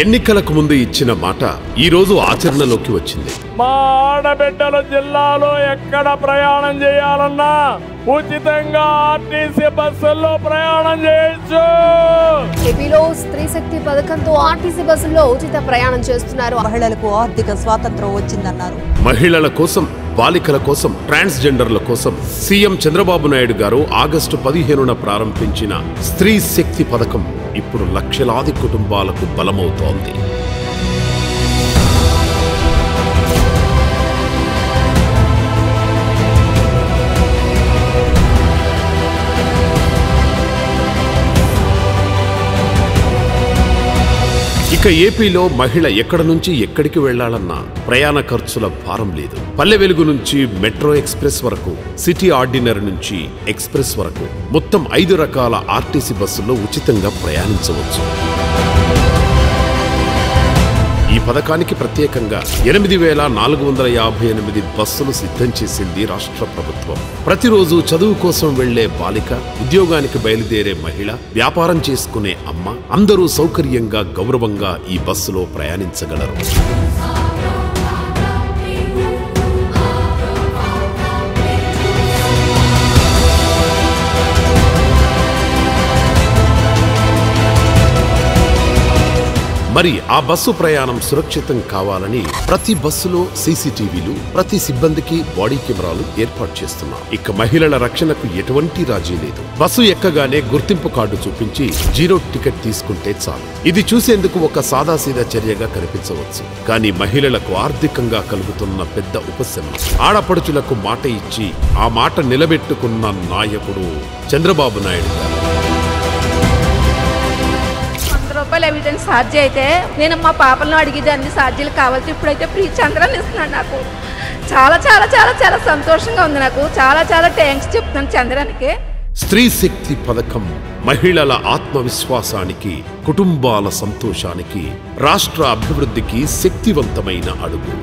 ఎన్నికలకు ముందు ఇచ్చిన మాట ఈ రోజు ఆచరణలోకి వచ్చింది. మా ఆడబిడ్డల జిల్లాలో ఎక్కడ ప్రయాణం చేయాలన్నా ఉచితంగా ఆర్టీసీ బస్సుల్లో ప్రయాణం చేయొచ్చు. ఏపీలో స్త్రీ శక్తి పథకంతో ఆర్టీసీ బస్సుల్లో ఉచిత ప్రయాణం చేస్తున్నారు. మహిళలకు ఆర్థిక స్వాతంత్రం వచ్చిందన్నారు. మహిళల కోసం, బాలికల కోసం, ట్రాన్స్జెండర్ల కోసం సీఎం చంద్రబాబు నాయుడు గారు ఆగస్టు 15న ప్రారంభించిన స్త్రీ శక్తి పథకం ఇప్పుడు లక్షలాది కుటుంబాలకు బలమవుతోంది. ఇక ఏపీలో మహిళ ఎక్కడ నుంచి ఎక్కడికి వెళ్లాలన్నా ప్రయాణ ఖర్చుల భారం లేదు. పల్లె వెలుగు నుంచి మెట్రో ఎక్స్ప్రెస్ వరకు, సిటీ ఆర్డినరీ నుంచి ఎక్స్ప్రెస్ వరకు మొత్తం 5 రకాల ఆర్టీసీ బస్సుల్లో ఉచితంగా ప్రయాణించవచ్చు. ఈ పథకానికి ప్రత్యేకంగా 8,458 బస్సులు సిద్ధం చేసింది రాష్ట్ర ప్రభుత్వం. ప్రతిరోజు చదువు కోసం వెళ్లే బాలిక, ఉద్యోగానికి బయలుదేరే మహిళ, వ్యాపారం చేసుకునే అమ్మ అందరూ సౌకర్యంగా, గౌరవంగా ఈ బస్సులో ప్రయాణించగలరు. మరి ఆ బస్సు ప్రయాణం సురక్షితం కావాలని ప్రతి బస్సులో సీసీటీవీలు, ప్రతి సిబ్బందికి బాడీ కెమెరాలు ఏర్పాటు చేస్తున్నాం. ఇక మహిళల రక్షణకు ఎటువంటి రాజీ లేదు. బస్సు ఎక్కగానే గుర్తింపు కార్డు చూపించి 0 టికెట్ తీసుకుంటే చాలు. ఇది చూసేందుకు ఒక సాదాసీదా చర్యగా కనిపించవచ్చు, కానీ మహిళలకు ఆర్థికంగా కలుగుతున్న పెద్ద ఉపశమనం. ఆడపడుచులకు మాట ఇచ్చి ఆ మాట నిలబెట్టుకున్న నాయకుడు చంద్రబాబు నాయుడు గారు. ఎవిడెన్స్ ఛార్జీ అయితే నేను మా పాపలను అడిగేది అన్ని ఛార్జీలు కావాలి. ఇప్పుడైతే ఫ్రీ చంద్రాన్ని ఇస్తున్నాడు. నాకు చాలా చాలా చాలా చాలా సంతోషంగా ఉంది. నాకు చాలా చాలా థ్యాంక్స్ చెప్తున్నాను చంద్రానికి. స్త్రీ శక్తి పథకం మహిళల ఆత్మవిశ్వాసానికి, కుటుంబాల సంతోషానికి, రాష్ట్ర అభివృద్ధికి శక్తివంతమైన అడుగు.